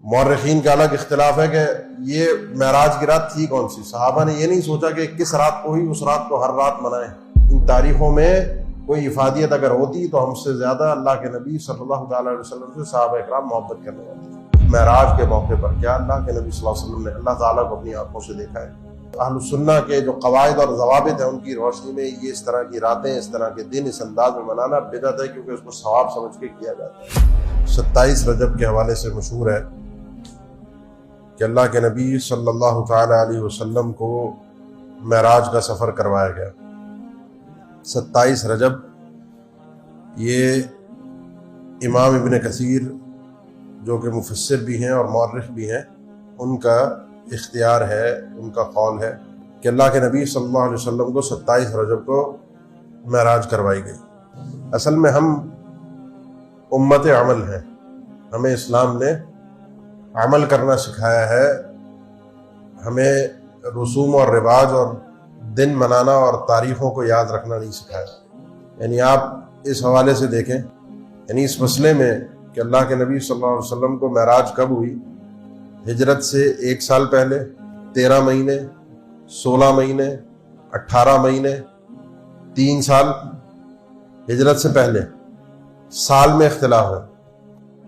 مورخین کا الگ اختلاف ہے کہ یہ معراج کی رات تھی کون سی۔ صحابہ نے یہ نہیں سوچا کہ کس رات کو ہوئی، اس رات کو ہر رات منائیں۔ ان تاریخوں میں کوئی افادیت اگر ہوتی تو ہم سے زیادہ اللہ کے نبی صلی اللہ تعالی علیہ وسلم سے صحابہ اکرام محبت کرنے والے تھے۔ معراج کے موقع پر کیا اللہ کے نبی صلی اللہ علیہ وسلم نے اللہ تعالیٰ کو اپنی آنکھوں سے دیکھا ہے۔ اہل السنہ کے جو قواعد اور ضوابط ہیں ان کی روشنی میں یہ اس طرح کی راتیں، اس طرح کے دن اس انداز میں منانا بدعت ہے، کیونکہ اس کو ثواب سمجھ کے کیا جاتا ہے۔ 27 رجب کے حوالے سے مشہور ہے کہ اللہ کے نبی صلی اللہ تعالی علیہ وسلم کو معراج کا سفر کروایا گیا۔ 27 رجب یہ امام ابن کثیر جو کہ مفسر بھی ہیں اور مورخ بھی ہیں، ان کا اختیار ہے، ان کا قول ہے کہ اللہ کے نبی صلی اللہ علیہ وسلم کو 27 رجب کو معراج کروائی گئی۔ اصل میں ہم امت عمل ہیں، ہمیں اسلام نے عمل کرنا سکھایا ہے، ہمیں رسوم اور رواج اور دن منانا اور تاریخوں کو یاد رکھنا نہیں سکھایا۔ یعنی آپ اس حوالے سے دیکھیں، یعنی اس مسئلے میں کہ اللہ کے نبی صلی اللہ علیہ وسلم کو معراج کب ہوئی، ہجرت سے 1 سال پہلے، 13 مہینے، 16 مہینے، 18 مہینے، 3 سال ہجرت سے پہلے، سال میں اختلاف ہے۔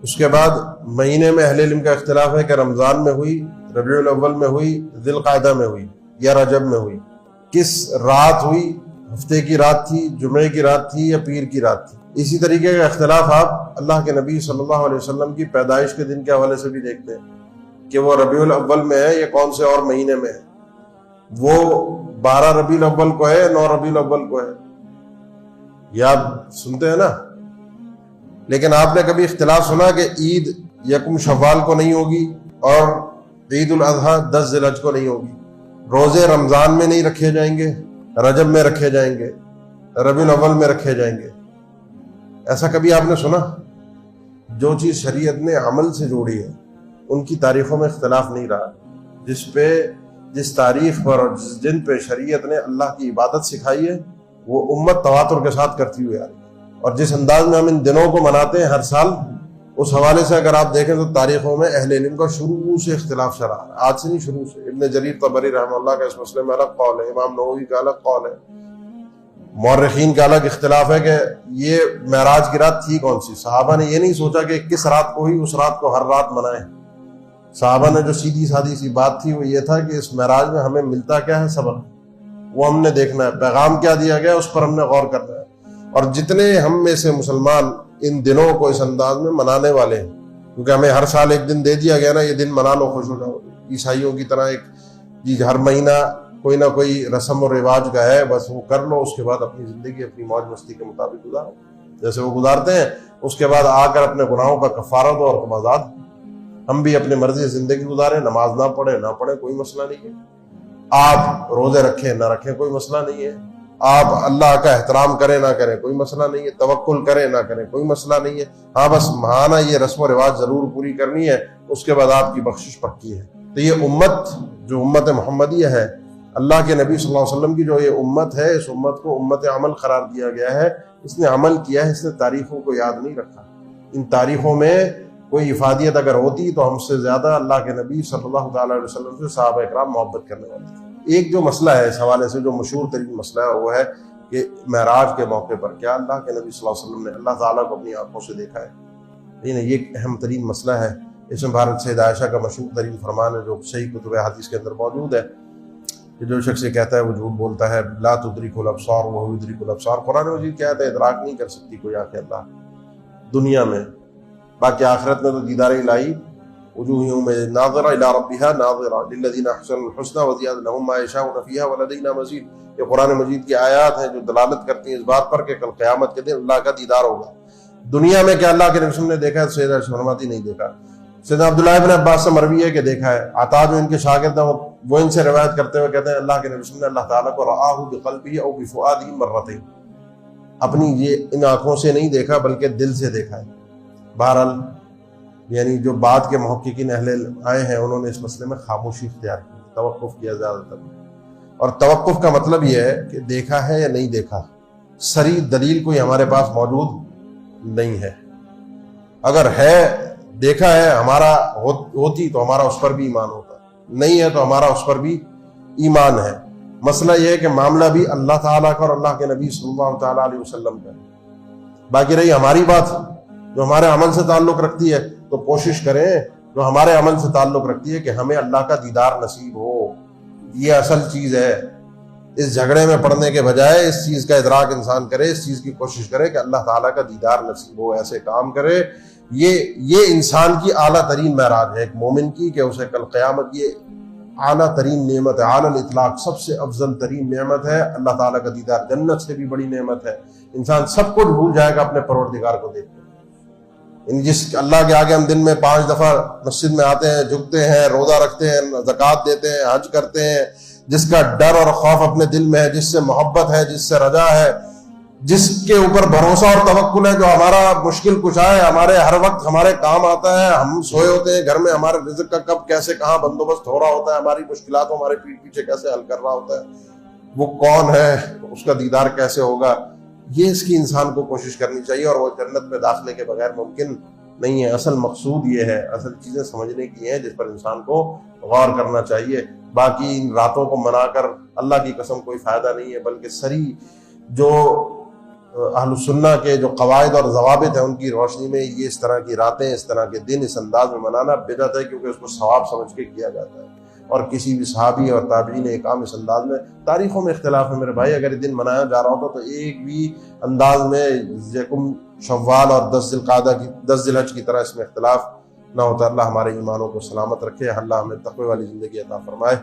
اس کے بعد مہینے میں اہل علم کا اختلاف ہے کہ رمضان میں ہوئی، ربیع الاول میں ہوئی، ذی القعدہ میں ہوئی یا رجب میں ہوئی، کس رات ہوئی، ہفتے کی رات تھی، جمعے کی رات تھی یا پیر کی رات تھی۔ اسی طریقے کا اختلاف آپ اللہ کے نبی صلی اللہ علیہ وسلم کی پیدائش کے دن کے حوالے سے بھی دیکھتے ہیں کہ وہ ربیع الاول میں ہے یا کون سے اور مہینے میں ہے، وہ 12 ربیع الاول کو ہے، 9 ربیع الاول کو ہے، یہ آپ سنتے ہیں نا۔ لیکن آپ نے کبھی اختلاف سنا کہ عید 1 شوال کو نہیں ہوگی اور عید الاضحیٰ 10 ذی الحجہ کو نہیں ہوگی، روزے رمضان میں نہیں رکھے جائیں گے، رجب میں رکھے جائیں گے، ربیع الاول میں رکھے جائیں گے؟ ایسا کبھی آپ نے سنا؟ جو چیز شریعت نے عمل سے جوڑی ہے ان کی تاریخوں میں اختلاف نہیں رہا۔ جس تاریخ پر اور جس دن پہ شریعت نے اللہ کی عبادت سکھائی ہے وہ امت تواتر کے ساتھ کرتی ہوئی آ رہی ہے، اور جس انداز میں ہم ان دنوں کو مناتے ہیں ہر سال، اس حوالے سے اگر آپ دیکھیں تو تاریخوں میں اہل علم کا شروع سے اختلاف چلا رہا ہے، آج سے نہیں، شروع سے۔ ابن جریر طبری رحمہ اللہ کا اس مسئلے میں الگ قول ہے، امام نووی کا الگ قول ہے، مورخین کا الگ اختلاف ہے کہ یہ معراج کی رات تھی کون سی۔ صحابہ نے یہ نہیں سوچا کہ کس رات کو ہوئی، اس رات کو ہر رات منائیں۔ صحابہ نے جو سیدھی سادی سی بات تھی وہ یہ تھا کہ اس معراج میں ہمیں ملتا کیا ہے، سبق وہ ہم نے دیکھنا ہے، پیغام کیا دیا گیا اس پر ہم نے غور کرنا ہے۔ اور جتنے ہم میں سے مسلمان ان دنوں کو اس انداز میں منانے والے ہیں، کیونکہ ہمیں ہر سال ایک دن دے دیا گیا نا، یہ دن منا لو، خوش ہو جاؤ، عیسائیوں کی طرح ایک ہر مہینہ کوئی نہ کوئی رسم و رواج کا ہے، بس وہ کر لو، اس کے بعد اپنی زندگی اپنی موج مستی کے مطابق گزارو جیسے وہ گزارتے ہیں، اس کے بعد آ کر اپنے گناہوں کا کفارہ دو اور تم آزاد۔ ہم بھی اپنے مرضی سے زندگی گزاریں، نماز نہ پڑھیں کوئی مسئلہ نہیں ہے، آپ روزے رکھیں نہ رکھیں کوئی مسئلہ نہیں ہے، آپ اللہ کا احترام کریں نہ کریں کوئی مسئلہ نہیں ہے، توکل کریں نہ کریں کوئی مسئلہ نہیں ہے، ہاں بس ماہانہ یہ رسم و رواج ضرور پوری کرنی ہے، اس کے بعد آپ کی بخشش پکی ہے۔ تو یہ امت جو امت محمدیہ ہے، اللہ کے نبی صلی اللہ علیہ وسلم کی جو یہ امت ہے، اس امت کو امت عمل قرار دیا گیا ہے۔ اس نے عمل کیا ہے، اس نے تاریخوں کو یاد نہیں رکھا۔ ان تاریخوں میں کوئی افادیت اگر ہوتی تو ہم سے زیادہ اللہ کے نبی صلی اللہ تعالی علیہ وسلم سے صحابہ اکرام محبت کرنے والے تھے۔ ایک جو مسئلہ ہے اس حوالے سے جو مشہور ترین مسئلہ ہے وہ ہے کہ معراج کے موقع پر کیا اللہ کے نبی صلی اللہ علیہ وسلم نے اللہ تعالیٰ کو اپنی آنکھوں سے دیکھا ہے؟ یہ ایک اہم ترین مسئلہ ہے۔ اس میں بھارت سید عائشہ کا مشہور ترین فرمان ہے جو صحیح کتب حدیث کے اندر موجود ہے کہ جو شخص یہ کہتا ہے وہ جھوٹ بولتا ہے، لا تدرک الابصار وهو يدرك الابصار۔ قرآن مجید کہتا ہے ادراک نہیں کر سکتی کوئی آنکھ اللہ دنیا میں، باقی آخرت میں تو دیدار الہی، وجوہ یومئذ ناظرہ الی ربہا ناظرہ للذین احسنوا الحسنی وزیادۃ لہم ما یشاؤون فیہا ولدینا مزید۔ یہ قرآن مجید کی آیات ہیں جو دلالت کرتی ہیں اس بات پر کہ کل قیامت کے دن اللہ کا دیدار ہوگا۔ دنیا میں کیا اللہ کے نبی صلی اللہ علیہ وسلم نے دیکھا ہے؟ سیدہ عائشہ فرماتی نہیں دیکھا۔ سیدنا عبداللہ ابن عباس سے مروی ہے کہ دیکھا ہے۔ عطا جو ان کے شاگرد ہیں وہ ان سے روایت کرتے ہوئے کہتے ہیں اللہ کے نبی صلی اللہ علیہ وسلم نے اللہ تعالیٰ کو رآہ بقلبہ او بفؤادہ مرتین، اپنی یہ ان آنکھوں سے نہیں دیکھا بلکہ دل سے دیکھا ہے۔ بہرحال یعنی جو بعد کے محققین اہل علم آئے ہیں انہوں نے اس مسئلے میں خاموشی اختیار کی، توقف کیا زیادہ تر، اور توقف کا مطلب یہ ہے کہ دیکھا ہے یا نہیں دیکھا، صریح دلیل کوئی ہمارے پاس موجود نہیں ہے۔ اگر ہے دیکھا ہے ہمارا ہوتی تو ہمارا اس پر بھی ایمان ہوتا، نہیں ہے تو ہمارا اس پر بھی ایمان ہے۔ مسئلہ یہ ہے کہ معاملہ بھی اللہ تعالیٰ کا اور اللہ کے نبی صلی اللہ تعالیٰ علیہ وسلم کا ہے۔ باقی رہی ہماری بات جو ہمارے عمل سے تعلق رکھتی ہے، تو کوشش کریں جو ہمارے عمل سے تعلق رکھتی ہے کہ ہمیں اللہ کا دیدار نصیب ہو، یہ اصل چیز ہے۔ اس جھگڑے میں پڑنے کے بجائے اس چیز کا ادراک انسان کرے، اس چیز کی کوشش کرے کہ اللہ تعالیٰ کا دیدار نصیب ہو، ایسے کام کرے۔ یہ انسان کی اعلیٰ ترین معراج ہے ایک مومن کی، کہ اسے کل قیامت یہ اعلیٰ ترین نعمت ہے، اعلیٰ الاطلاق سب سے افضل ترین نعمت ہے اللہ تعالیٰ کا دیدار، جنت سے بھی بڑی نعمت ہے۔ انسان سب کچھ بھول جائے گا اپنے پروردگار کو دیکھ کر۔ جس اللہ کے آگے ہم دن میں 5 دفعہ مسجد میں آتے ہیں، جھکتے ہیں، روزہ رکھتے ہیں، زکوٰۃ دیتے ہیں، حج کرتے ہیں، جس کا ڈر اور خوف اپنے دل میں ہے، جس سے محبت ہے، جس سے رجا ہے، جس کے اوپر بھروسہ اور توکل ہے، جو ہمارا مشکل کشا ہے، ہمارے ہر وقت ہمارے کام آتا ہے، ہم سوئے ہوتے ہیں گھر میں، ہمارے رزق کا کب کیسے کہاں بندوبست ہو رہا ہوتا ہے، ہماری مشکلات ہمارے پیٹ پیچھے کیسے حل کر رہا ہوتا ہے، وہ کون ہے، اس کا دیدار کیسے ہوگا، یہ اس کی انسان کو کوشش کرنی چاہیے، اور وہ جنت میں داخلے کے بغیر ممکن نہیں ہے۔ اصل مقصود یہ ہے، اصل چیزیں سمجھنے کی ہیں جس پر انسان کو غور کرنا چاہیے۔ باقی ان راتوں کو منا کر اللہ کی قسم کوئی فائدہ نہیں ہے، بلکہ سری جو اہل سنہ کے جو قواعد اور ضوابط ہیں ان کی روشنی میں یہ اس طرح کی راتیں، اس طرح کے دن اس انداز میں منانا بدعت ہے، کیونکہ اس کو ثواب سمجھ کے کیا جاتا ہے، اور کسی بھی صحابی اور تابعین ایک عام اس انداز میں، تاریخوں میں اختلاف ہے میرے بھائی، اگر یہ دن منایا جا رہا ہوتا تو ایک بھی انداز میں یکم شوال اور 10 ذی الحج کی طرح اس میں اختلاف نہ ہوتا۔ اللہ ہمارے ایمانوں کو سلامت رکھے، اللہ ہمیں تقوی والی زندگی عطا فرمائے۔